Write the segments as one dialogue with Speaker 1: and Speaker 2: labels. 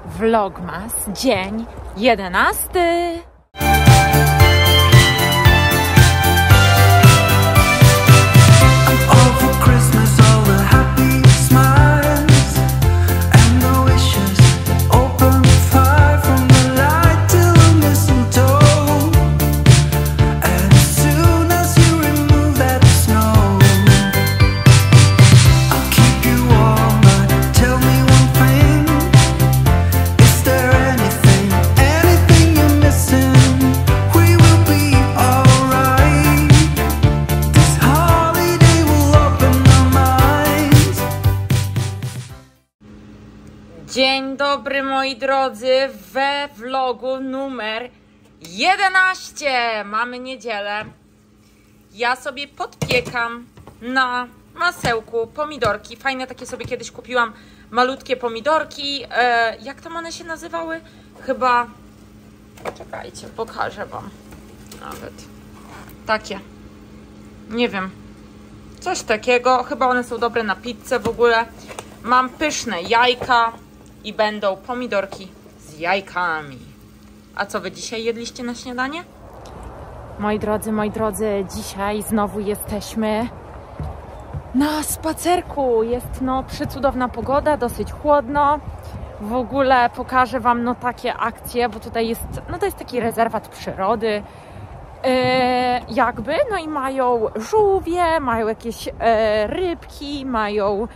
Speaker 1: Vlogmas, dzień 11. Dzień dobry moi drodzy, we vlogu numer 11. Mamy niedzielę. Ja sobie podpiekam na masełku pomidorki. Fajne takie sobie kiedyś kupiłam, malutkie pomidorki. Jak tam one się nazywały? Chyba, poczekajcie, pokażę wam nawet. Takie, nie wiem, coś takiego. Chyba one są dobre na pizzę w ogóle. Mam pyszne jajka. I będą pomidorki z jajkami. A co wy dzisiaj jedliście na śniadanie? Moi drodzy, dzisiaj znowu jesteśmy na spacerku. Jest przecudowna pogoda, dosyć chłodno. W ogóle pokażę wam takie akcje, bo tutaj jest, to jest taki rezerwat przyrody. I mają żółwie, mają jakieś rybki, mają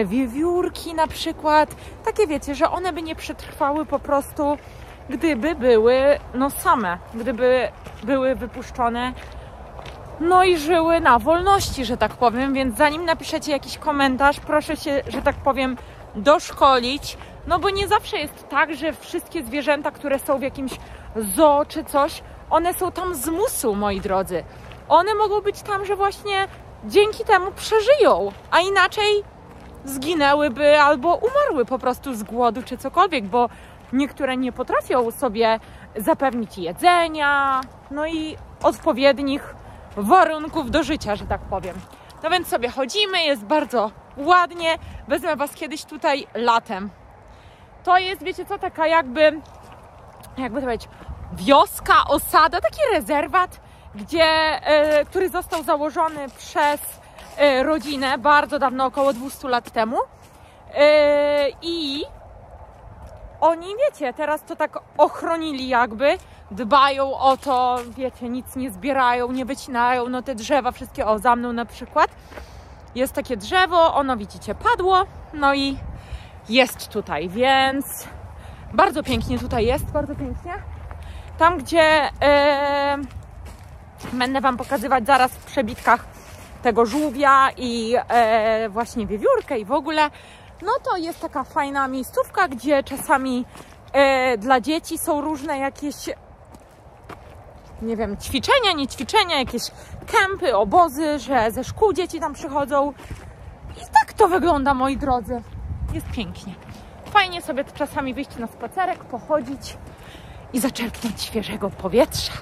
Speaker 1: wiewiórki na przykład. Takie wiecie, że one by nie przetrwały po prostu, gdyby były same, gdyby były wypuszczone i żyły na wolności, że tak powiem. Więc zanim napiszecie jakiś komentarz, proszę się, że tak powiem, doszkolić, bo nie zawsze jest tak, że wszystkie zwierzęta, które są w jakimś zoo czy coś, one są tam z musu, moi drodzy. One mogą być tam, że właśnie dzięki temu przeżyją, a inaczej zginęłyby albo umarły po prostu z głodu czy cokolwiek, bo niektóre nie potrafią sobie zapewnić jedzenia, i odpowiednich warunków do życia, że tak powiem. Więc sobie chodzimy, jest bardzo ładnie. Wezmę was kiedyś tutaj latem. To jest, wiecie co, taka jakby to powiedzieć, wioska, osada, taki rezerwat, który został założony przez rodzinę bardzo dawno, około 200 lat temu. I oni, wiecie, teraz to tak ochronili dbają o to, wiecie, nic nie zbierają, nie wycinają, te drzewa wszystkie, za mną na przykład jest takie drzewo, ono widzicie padło, i jest tutaj, więc bardzo pięknie tutaj jest, bardzo pięknie. Tam, gdzie będę wam pokazywać zaraz w przebitkach tego żółwia i właśnie wiewiórkę i w ogóle, to jest taka fajna miejscówka, gdzie czasami dla dzieci są różne jakieś, nie wiem, ćwiczenia, nie ćwiczenia, jakieś kempy, obozy, że ze szkół dzieci tam przychodzą. I tak to wygląda, moi drodzy. Jest pięknie. Fajnie sobie czasami wyjść na spacerek, pochodzić i zaczerpnąć świeżego powietrza.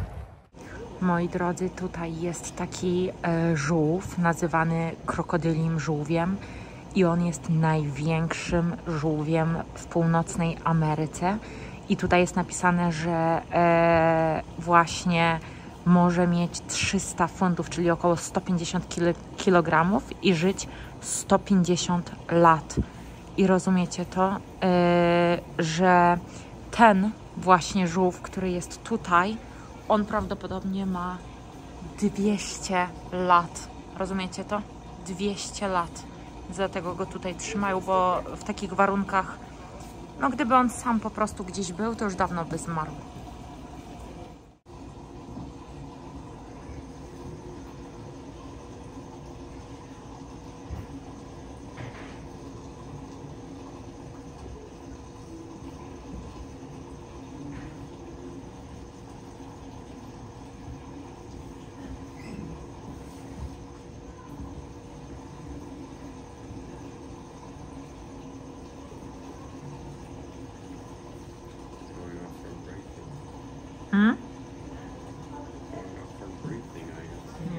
Speaker 1: Moi drodzy, tutaj jest taki żółw nazywany krokodylim żółwiem i on jest największym żółwiem w północnej Ameryce. I tutaj jest napisane, że właśnie może mieć 300 funtów, czyli około 150 kg i żyć 150 lat. I rozumiecie to, że ten właśnie żółw, który jest tutaj, on prawdopodobnie ma 200 lat. Rozumiecie to? 200 lat. Dlatego go tutaj trzymają, bo w takich warunkach, gdyby on sam po prostu gdzieś był, to już dawno by zmarł.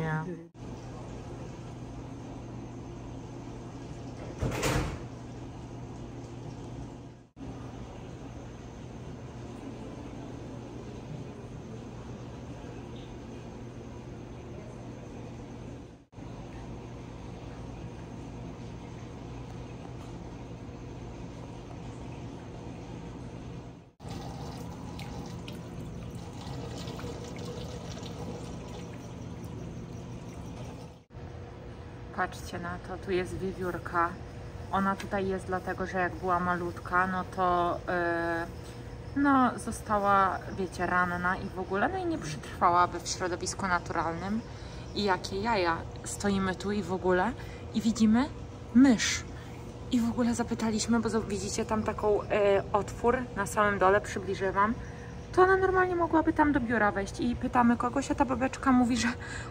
Speaker 1: Yeah. Patrzcie na to, tu jest wiewiórka. Ona tutaj jest dlatego, że jak była malutka, no to no, została, wiecie, ranna i w ogóle, no i nie przetrwałaby w środowisku naturalnym. I jakie jaja, stoimy tu i w ogóle i widzimy mysz. I w ogóle zapytaliśmy, bo widzicie tam taką otwór na samym dole, przybliżę wam. To ona normalnie mogłaby tam do biura wejść i pytamy kogoś, a ta babeczka mówi, że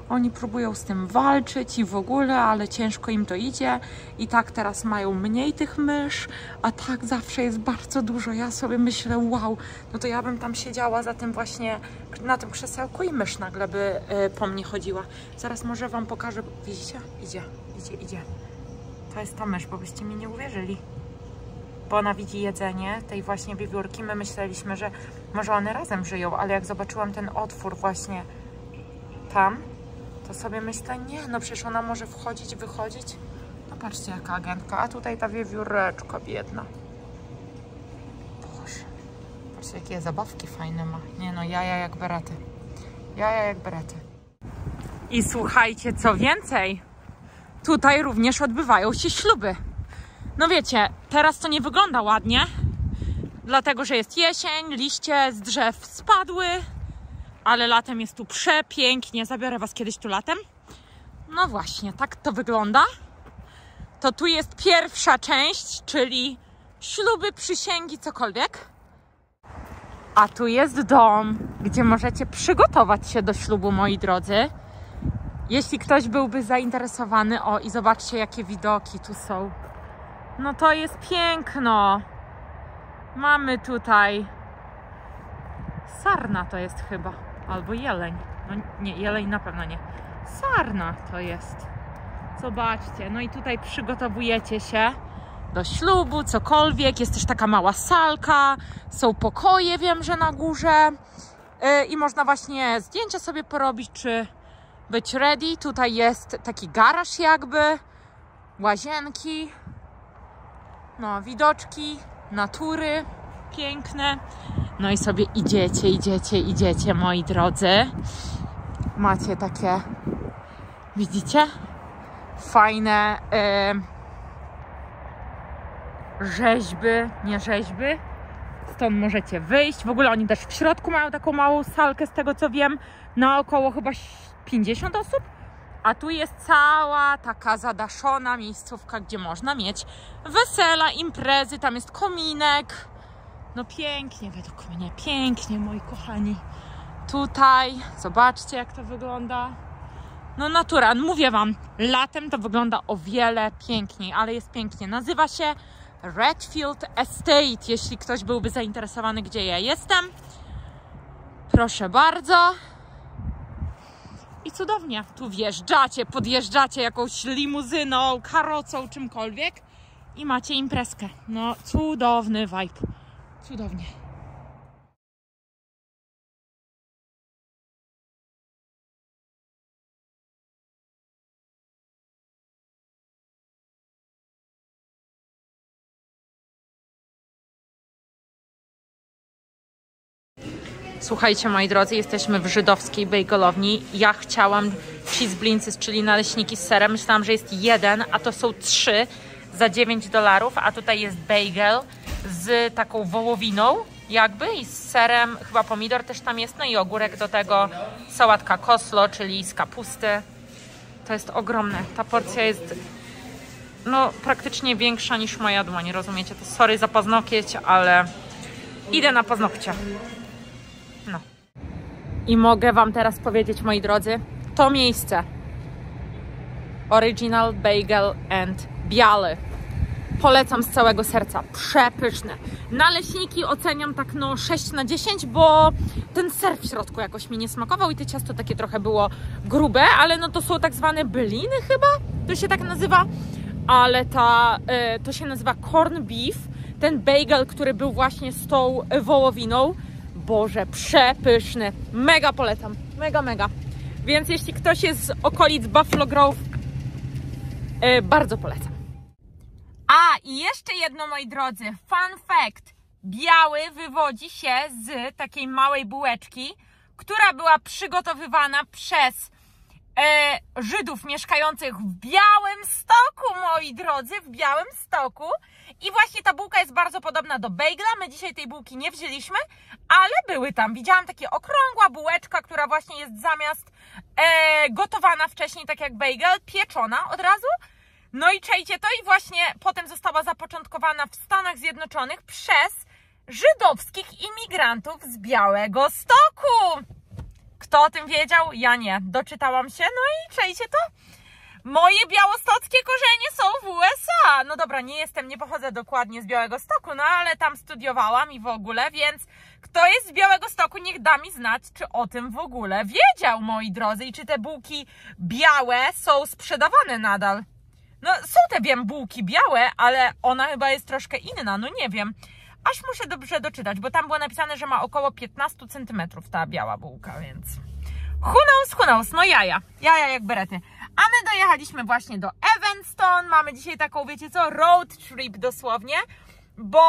Speaker 1: oni próbują z tym walczyć i w ogóle, ale ciężko im to idzie i tak teraz mają mniej tych mysz, a tak zawsze jest bardzo dużo. Ja sobie myślę, wow, no to ja bym tam siedziała za tym właśnie, na tym krzesełku i mysz nagle by po mnie chodziła. Zaraz może wam pokażę, widzicie? Idzie. To jest ta mysz, bo byście mi nie uwierzyli. Bo ona widzi jedzenie tej właśnie wiewiórki. My myśleliśmy, że może one razem żyją, ale jak zobaczyłam ten otwór właśnie tam, to sobie myślę, nie, no przecież ona może wchodzić, wychodzić. No patrzcie, jaka agentka. A tutaj ta wiewióreczka biedna. Boże. Patrzcie, jakie zabawki fajne ma. Nie no, jaja jak berety. Jaja jak berety. I słuchajcie, co więcej, tutaj również odbywają się śluby. No wiecie, teraz to nie wygląda ładnie, dlatego że jest jesień, liście z drzew spadły, ale latem jest tu przepięknie. Zabiorę was kiedyś tu latem. No właśnie, tak to wygląda. To tu jest pierwsza część, czyli śluby, przysięgi, cokolwiek. A tu jest dom, gdzie możecie przygotować się do ślubu, moi drodzy. Jeśli ktoś byłby zainteresowany, o i zobaczcie, jakie widoki tu są. No to jest piękno. Mamy tutaj sarna to jest chyba, albo jeleń. No nie, jeleń na pewno nie. Sarna to jest. Zobaczcie, no i tutaj przygotowujecie się do ślubu, cokolwiek. Jest też taka mała salka, są pokoje, wiem, że na górze. I można właśnie zdjęcia sobie porobić, czy być ready. Tutaj jest taki garaż jakby, łazienki. No, widoczki, natury piękne. No i sobie idziecie, moi drodzy. Macie takie, widzicie? Fajne rzeźby, nie rzeźby. Stąd możecie wyjść. W ogóle oni też w środku mają taką małą salkę, z tego co wiem, na około chyba 50 osób. A tu jest cała taka zadaszona miejscówka, gdzie można mieć wesela, imprezy, tam jest kominek. No pięknie, według mnie, pięknie, moi kochani. Tutaj, zobaczcie, jak to wygląda. No natura, mówię wam, latem to wygląda o wiele piękniej, ale jest pięknie. Nazywa się Redfield Estate, jeśli ktoś byłby zainteresowany, gdzie ja jestem. Proszę bardzo. I cudownie, tu wjeżdżacie, podjeżdżacie jakąś limuzyną, karocą, czymkolwiek i macie imprezkę. No, cudowny vibe. Cudownie. Słuchajcie, moi drodzy, jesteśmy w żydowskiej bejgelowni. Ja chciałam cheese blinces, czyli naleśniki z serem. Myślałam, że jest jeden, a to są 3 za $9, a tutaj jest bagel z taką wołowiną jakby i z serem, chyba pomidor też tam jest, no i ogórek do tego, sałatka koslo, czyli z kapusty. To jest ogromne. Ta porcja jest no praktycznie większa niż moja dłoń, rozumiecie? To sorry za paznokieć, ale idę na paznokcie. No. I mogę wam teraz powiedzieć, moi drodzy, to miejsce Original Bagel and Bialy. Polecam z całego serca. Przepyszne. Naleśniki oceniam tak no 6 na 10, bo ten ser w środku jakoś mi nie smakował i to ciasto takie trochę było grube, ale no to są tak zwane byliny chyba, to się tak nazywa, ale to się nazywa corn beef. Ten bagel, który był właśnie z tą wołowiną, Boże, przepyszny. Mega polecam. Mega. Więc jeśli ktoś jest z okolic Buffalo Grove, bardzo polecam. A i jeszcze jedno, moi drodzy, fun fact. Biały wywodzi się z takiej małej bułeczki, która była przygotowywana przez Żydów mieszkających w Białymstoku, moi drodzy, w Białymstoku. I właśnie ta bułka jest bardzo podobna do bejgla. My dzisiaj tej bułki nie wzięliśmy, ale były tam. Widziałam takie okrągła bułeczka, która właśnie jest zamiast gotowana wcześniej, tak jak bejgel, pieczona od razu. No i czajcie to, i właśnie potem została zapoczątkowana w Stanach Zjednoczonych przez żydowskich imigrantów z Białegostoku. Kto o tym wiedział? Ja nie. Doczytałam się, no i czajcie to? Moje białostockie korzenie są w USA. No dobra, nie pochodzę dokładnie z Białegostoku, no ale tam studiowałam i w ogóle, więc kto jest z Białegostoku, niech da mi znać, czy o tym w ogóle wiedział, moi drodzy, i czy te bułki białe są sprzedawane nadal. No są te, wiem, bułki białe, ale ona chyba jest troszkę inna, no nie wiem. Aż muszę dobrze doczytać, bo tam było napisane, że ma około 15 cm ta biała bułka, więc who knows, no jaja jak berety. A my dojechaliśmy właśnie do Evanston, mamy dzisiaj taką, wiecie co, road trip dosłownie, bo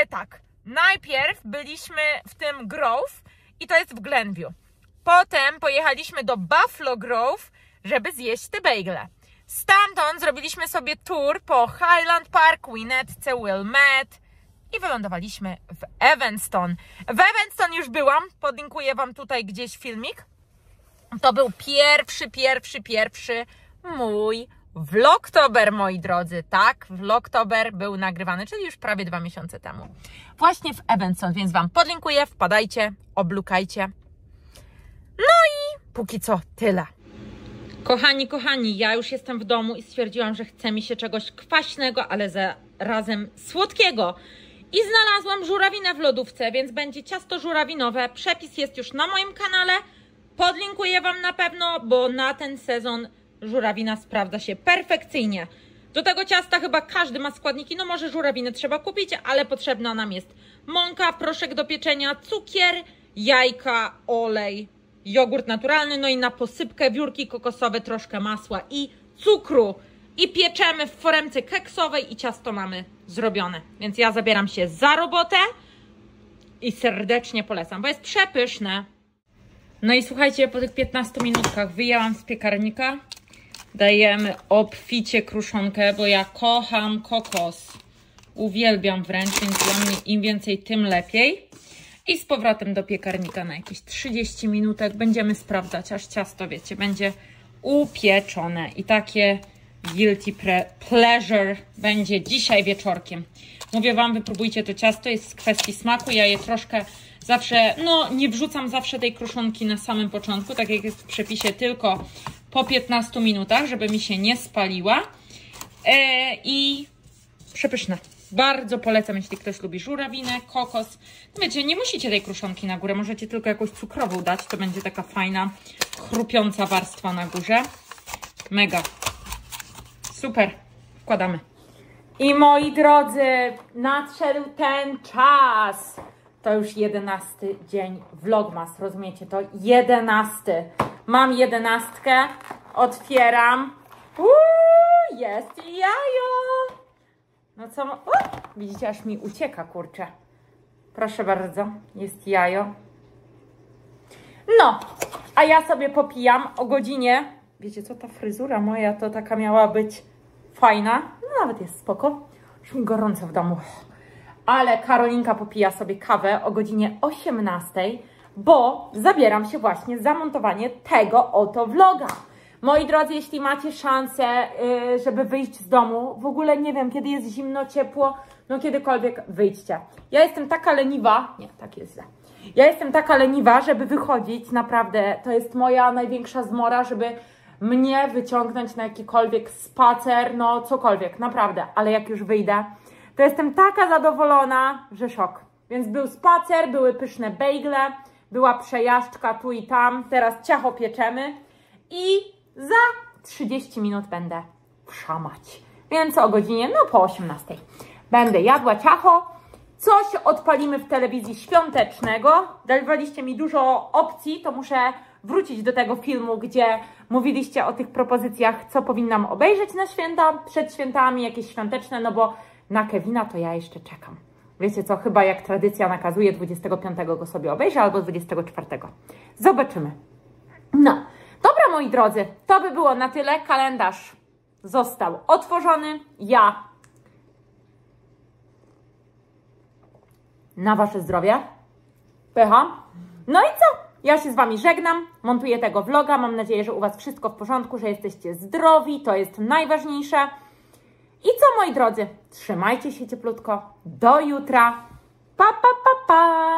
Speaker 1: tak, najpierw byliśmy w tym Grove i to jest w Glenview. Potem pojechaliśmy do Buffalo Grove, żeby zjeść te bejgle. Stamtąd zrobiliśmy sobie tour po Highland Park, Winnetce, Wilmette i wylądowaliśmy w Evanston. W Evanston już byłam, podlinkuję wam tutaj gdzieś filmik. To był pierwszy mój vlogtober, moi drodzy. Tak, vlogtober był nagrywany, czyli już prawie 2 miesiące temu. Właśnie w Evanston, więc wam podlinkuję, wpadajcie, oblukajcie. No i póki co tyle. Kochani, ja już jestem w domu i stwierdziłam, że chce mi się czegoś kwaśnego, ale zarazem słodkiego. I znalazłam żurawinę w lodówce, więc będzie ciasto żurawinowe. Przepis jest już na moim kanale. Podlinkuję wam na pewno, bo na ten sezon żurawina sprawdza się perfekcyjnie. Do tego ciasta chyba każdy ma składniki, no może żurawinę trzeba kupić, ale potrzebna nam jest mąka, proszek do pieczenia, cukier, jajka, olej, jogurt naturalny, no i na posypkę wiórki kokosowe, troszkę masła i cukru. I pieczemy w foremce keksowej i ciasto mamy zrobione. Więc ja zabieram się za robotę i serdecznie polecam, bo jest przepyszne. No i słuchajcie, po tych 15 minutkach wyjęłam z piekarnika. Dajemy obficie kruszonkę, bo ja kocham kokos. Uwielbiam wręcz, więc dla mnie im więcej, tym lepiej. I z powrotem do piekarnika na jakieś 30 minutek będziemy sprawdzać, aż ciasto, wiecie, będzie upieczone. I takie guilty pleasure będzie dzisiaj wieczorkiem. Mówię wam, wypróbujcie to ciasto, jest z kwestii smaku. Ja je troszkę zawsze, no nie wrzucam zawsze tej kruszonki na samym początku, tak jak jest w przepisie, tylko po 15 minutach, żeby mi się nie spaliła. I przepyszne. Bardzo polecam, jeśli ktoś lubi żurawinę, kokos. No wiecie, nie musicie tej kruszonki na górę, możecie tylko jakąś cukrową dać, to będzie taka fajna, chrupiąca warstwa na górze. Mega. Super. Wkładamy. I moi drodzy, nadszedł ten czas. To już 11 dzień Vlogmas, rozumiecie to? 11. Mam 11. Otwieram. Jest jajo. No co? Widzicie, aż mi ucieka, kurczę. Proszę bardzo, jest jajo. No, a ja sobie popijam o godzinie. Wiecie co, ta fryzura moja to taka miała być fajna. No, nawet jest spoko. Już mi gorąco w domu. Ale Karolinka popija sobie kawę o godzinie 18, bo zabieram się właśnie za montowanie tego oto vloga. Moi drodzy, jeśli macie szansę, żeby wyjść z domu, w ogóle nie wiem, kiedy jest zimno, ciepło, no kiedykolwiek wyjdźcie. Ja jestem taka leniwa, nie, tak jest źle. Ja jestem taka leniwa, żeby wychodzić, naprawdę, to jest moja największa zmora, żeby mnie wyciągnąć na jakikolwiek spacer, no cokolwiek, naprawdę. Ale jak już wyjdę, to jestem taka zadowolona, że szok. Więc był spacer, były pyszne bejgle, była przejażdżka tu i tam, teraz ciacho pieczemy i za 30 minut będę wszamać. Więc o godzinie, no po 18 będę jadła ciacho. Coś odpalimy w telewizji świątecznego. Dawaliście mi dużo opcji, to muszę wrócić do tego filmu, gdzie mówiliście o tych propozycjach, co powinnam obejrzeć na święta, przed świętami, jakieś świąteczne, no bo na Kevina to ja jeszcze czekam. Wiecie co, chyba jak tradycja nakazuje, 25 go sobie obejrzę albo 24. Zobaczymy. No, dobra dobra, moi drodzy, to by było na tyle. Kalendarz został otworzony. Ja na Wasze zdrowie. Pycha. No i co? Ja się z Wami żegnam, montuję tego vloga. Mam nadzieję, że u Was wszystko w porządku, że jesteście zdrowi. To jest najważniejsze. I co, moi drodzy? Trzymajcie się cieplutko. Do jutra. Pa, pa, pa, pa.